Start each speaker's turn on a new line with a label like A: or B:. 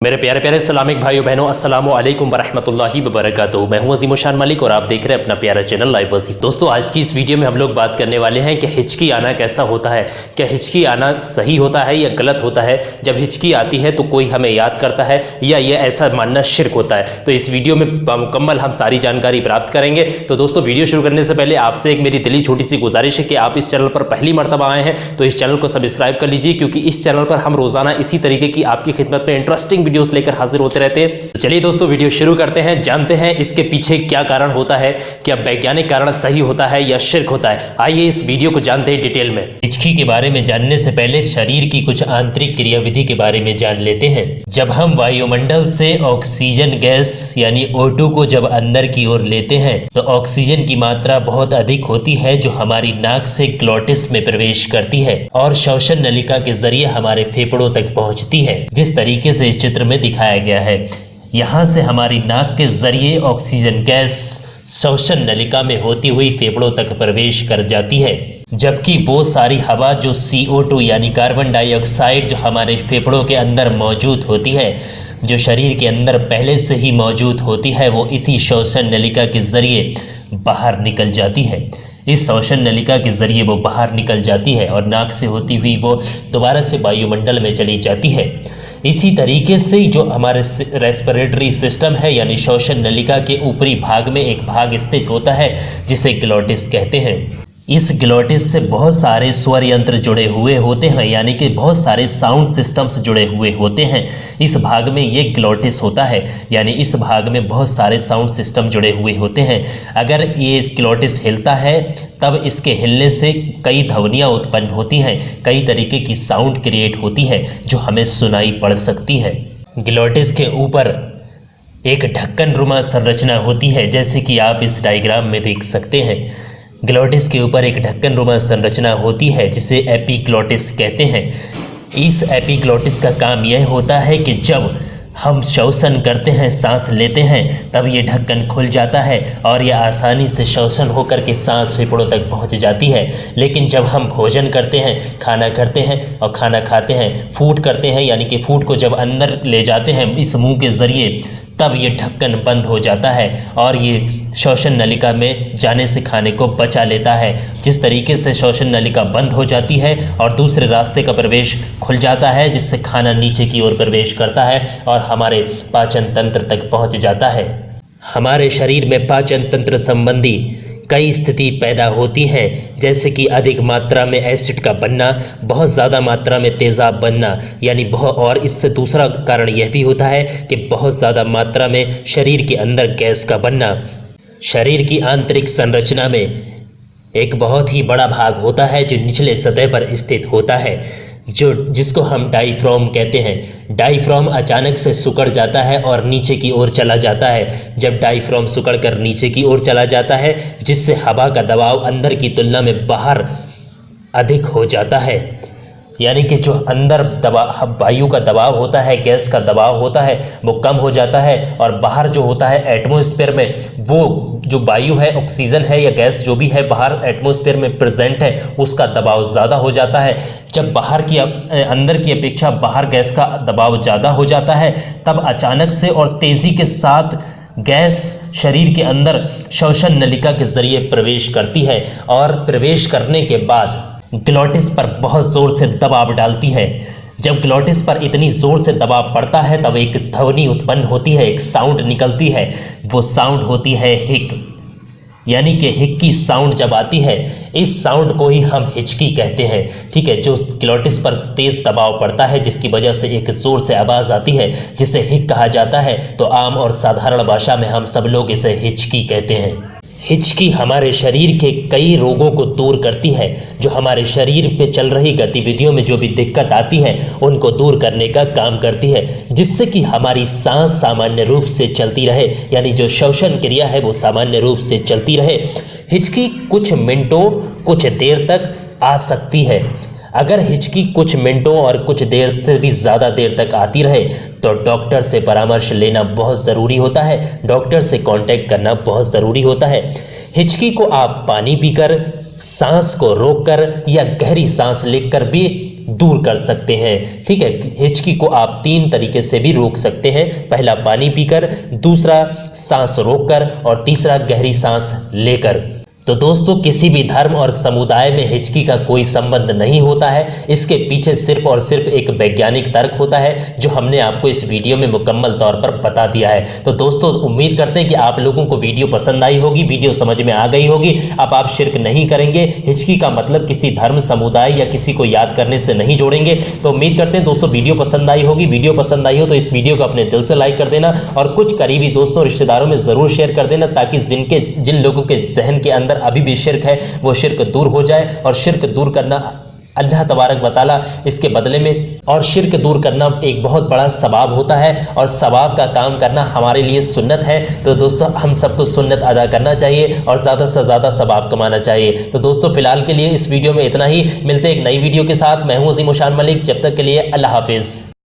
A: मेरे प्यारे प्यारे इस्लामिक भाइयों बहनों, अस्सलामु अलैकुम वरहमतुल्लाहि वबरकातुहू। मैं हूं अज़ीम शान मलिक और आप देख रहे हैं अपना प्यारा चैनल लाइव वजीफ। दोस्तों, आज की इस वीडियो में हम लोग बात करने वाले हैं कि हिचकी आना कैसा होता है। क्या हिचकी आना सही होता है या गलत होता है? जब हिचकी आती है तो कोई हमें याद करता है या ये ऐसा मानना शिर्क होता है? तो इस वीडियो में मुकम्मल हम सारी जानकारी प्राप्त करेंगे। तो दोस्तों, वीडियो शुरू करने से पहले आपसे एक मेरी दिली छोटी सी गुजारिश है कि आप इस चैनल पर पहली मरतबा आए हैं तो इस चैनल को सब्सक्राइब कर लीजिए, क्योंकि इस चैनल पर हम रोजाना इसी तरीके की आपकी खिदमत में इंटरेस्टिंग वीडियोस लेकर हाजिर होते रहते हैं। तो चलिए दोस्तों, वीडियो शुरू करते हैं, जानते हैं इसके पीछे क्या कारण होता है, क्या वैज्ञानिक कारण सही होता है या शिर्क होता है। आइए इस वीडियो को जानते हैं डिटेल में। हिचकी के बारे में जानने से पहले शरीर की कुछ आंतरिक क्रियाविधि के बारे में जान लेते हैं। जब हम वायुमंडल से ऑक्सीजन गैस यानी O2 को जब अंदर की ओर लेते हैं तो ऑक्सीजन की मात्रा बहुत अधिक होती है, जो हमारी नाक से ग्लोटिस में प्रवेश करती है और श्वसन नलिका के जरिए हमारे फेफड़ों तक पहुंचती है, जिस तरीके से इस चित्र में दिखाया गया है। यहाँ से हमारी नाक के जरिए ऑक्सीजन गैस श्वसन नलिका में होती हुई फेफड़ों तक प्रवेश कर जाती है, जबकि वो सारी हवा जो CO2 यानी कार्बन डाइऑक्साइड जो हमारे फेफड़ों के अंदर मौजूद होती है, जो शरीर के अंदर पहले से ही मौजूद होती है, वो इसी श्वसन नलिका के जरिए बाहर निकल जाती है। इस श्वसन नलिका के जरिए वो बाहर निकल जाती है और नाक से होती हुई वो दोबारा से वायुमंडल में चली जाती है। इसी तरीके से जो हमारे रेस्पिरेटरी सिस्टम है यानी श्वसन नलिका के ऊपरी भाग में एक भाग स्थित होता है जिसे ग्लोटिस कहते हैं। इस ग्लोटिस से बहुत सारे स्वर यंत्र जुड़े हुए होते हैं, यानी कि बहुत सारे साउंड सिस्टम्स जुड़े हुए होते हैं। इस भाग में ये ग्लोटिस होता है, यानी इस भाग में बहुत सारे साउंड सिस्टम जुड़े हुए होते हैं। अगर ये ग्लोटिस हिलता है तब इसके हिलने से कई ध्वनियाँ उत्पन्न होती हैं, कई तरीके की साउंड क्रिएट होती है जो हमें सुनाई पड़ सकती है। ग्लोटिस के ऊपर एक ढक्कन रुमा संरचना होती है, जैसे कि आप इस डायग्राम में देख सकते हैं। ग्लोटिस के ऊपर एक ढक्कन रुमा संरचना होती है जिसे एपिग्लोटिस कहते हैं। इस एपिग्लोटिस का काम यह होता है कि जब हम श्वसन करते हैं, सांस लेते हैं, तब ये ढक्कन खुल जाता है और यह आसानी से श्वसन होकर के सांस फेफड़ों तक पहुंच जाती है। लेकिन जब हम भोजन करते हैं, खाना करते हैं और खाना खाते हैं, फूड करते हैं, यानी कि फूड को जब अंदर ले जाते हैं इस मुंह के ज़रिए, तब ये ढक्कन बंद हो जाता है और ये श्वसन नलिका में जाने से खाने को बचा लेता है। जिस तरीके से श्वसन नलिका बंद हो जाती है और दूसरे रास्ते का प्रवेश खुल जाता है, जिससे खाना नीचे की ओर प्रवेश करता है और हमारे पाचन तंत्र तक पहुंच जाता है। हमारे शरीर में पाचन तंत्र संबंधी कई स्थिति पैदा होती हैं, जैसे कि अधिक मात्रा में एसिड का बनना, बहुत ज़्यादा मात्रा में तेज़ाब बनना, यानी और इससे दूसरा कारण यह भी होता है कि बहुत ज़्यादा मात्रा में शरीर के अंदर गैस का बनना। शरीर की आंतरिक संरचना में एक बहुत ही बड़ा भाग होता है जो निचले सतह पर स्थित होता है, जिसको हम डायफ्राम कहते हैं। डायफ्राम अचानक से सिकुड़ जाता है और नीचे की ओर चला जाता है। जब डायफ्राम सिकुड़कर नीचे की ओर चला जाता है, जिससे हवा का दबाव अंदर की तुलना में बाहर अधिक हो जाता है, यानी कि जो अंदर दबाव वायु का दबाव होता है, गैस का दबाव होता है, वो कम हो जाता है और बाहर जो होता है एटमॉस्फेयर में, वो जो वायु है, ऑक्सीजन है या गैस जो भी है बाहर एटमॉस्फेयर में प्रेजेंट है, उसका दबाव ज़्यादा हो जाता है। जब अंदर की अपेक्षा बाहर गैस का दबाव ज़्यादा हो जाता है, तब अचानक से और तेज़ी के साथ गैस शरीर के अंदर श्वसन नलिका के जरिए प्रवेश करती है और प्रवेश करने के बाद ग्लोटिस पर बहुत ज़ोर से दबाव डालती है। जब ग्लोटिस पर इतनी ज़ोर से दबाव पड़ता है तब एक ध्वनि उत्पन्न होती है, एक साउंड निकलती है। वो साउंड होती है हिक, यानी कि हिक की साउंड जब आती है, इस साउंड को ही हम हिचकी कहते हैं। ठीक है, जो ग्लोटिस पर तेज़ दबाव पड़ता है जिसकी वजह से एक ज़ोर से आवाज़ आती है जिसे हिक कहा जाता है। तो आम और साधारण भाषा में हम सब लोग इसे हिचकी कहते हैं। हिचकी हमारे शरीर के कई रोगों को दूर करती है। जो हमारे शरीर पे चल रही गतिविधियों में जो भी दिक्कत आती है उनको दूर करने का काम करती है, जिससे कि हमारी सांस सामान्य रूप से चलती रहे, यानी जो श्वसन क्रिया है वो सामान्य रूप से चलती रहे। हिचकी कुछ मिनटों कुछ देर तक आ सकती है। अगर हिचकी कुछ मिनटों और कुछ देर से भी ज़्यादा देर तक आती रहे तो डॉक्टर से परामर्श लेना बहुत ज़रूरी होता है, डॉक्टर से कांटेक्ट करना बहुत ज़रूरी होता है। हिचकी को आप पानी पीकर, सांस को रोककर या गहरी सांस लेकर भी दूर कर सकते हैं। ठीक है, हिचकी को आप 3 तरीके से भी रोक सकते हैं। पहला पानी पीकर, दूसरा सांस रोककर और तीसरा गहरी सांस लेकर। तो दोस्तों, किसी भी धर्म और समुदाय में हिचकी का कोई संबंध नहीं होता है। इसके पीछे सिर्फ और सिर्फ एक वैज्ञानिक तर्क होता है जो हमने आपको इस वीडियो में मुकम्मल तौर पर बता दिया है। तो दोस्तों, उम्मीद करते हैं कि आप लोगों को वीडियो पसंद आई होगी, वीडियो समझ में आ गई होगी। अब आप शिर्क नहीं करेंगे, हिचकी का मतलब किसी धर्म, समुदाय या किसी को याद करने से नहीं जोड़ेंगे। तो उम्मीद करते हैं दोस्तों वीडियो पसंद आई होगी। वीडियो पसंद आई हो तो इस वीडियो को अपने दिल से लाइक कर देना और कुछ करीबी दोस्तों, रिश्तेदारों में ज़रूर शेयर कर देना, ताकि जिन लोगों के जहन के अंदर अभी भी शिर्क है वो शिर्क दूर हो जाए। और शिर्क दूर करना अल्लाह तबारक व तआला इसके बदले में, और शिर्क दूर करना एक बहुत बड़ा सवाब होता है और सवाब का काम करना हमारे लिए सुन्नत है। तो दोस्तों, हम सबको सुन्नत अदा करना चाहिए और ज़्यादा से ज़्यादा सवाब कमाना चाहिए। तो दोस्तों, फिलहाल के लिए इस वीडियो में इतना ही। मिलते हैं एक नई वीडियो के साथ। मैं हूं अज़ीम शान मलिक। जब तक के लिए अल्लाह हाफिज़।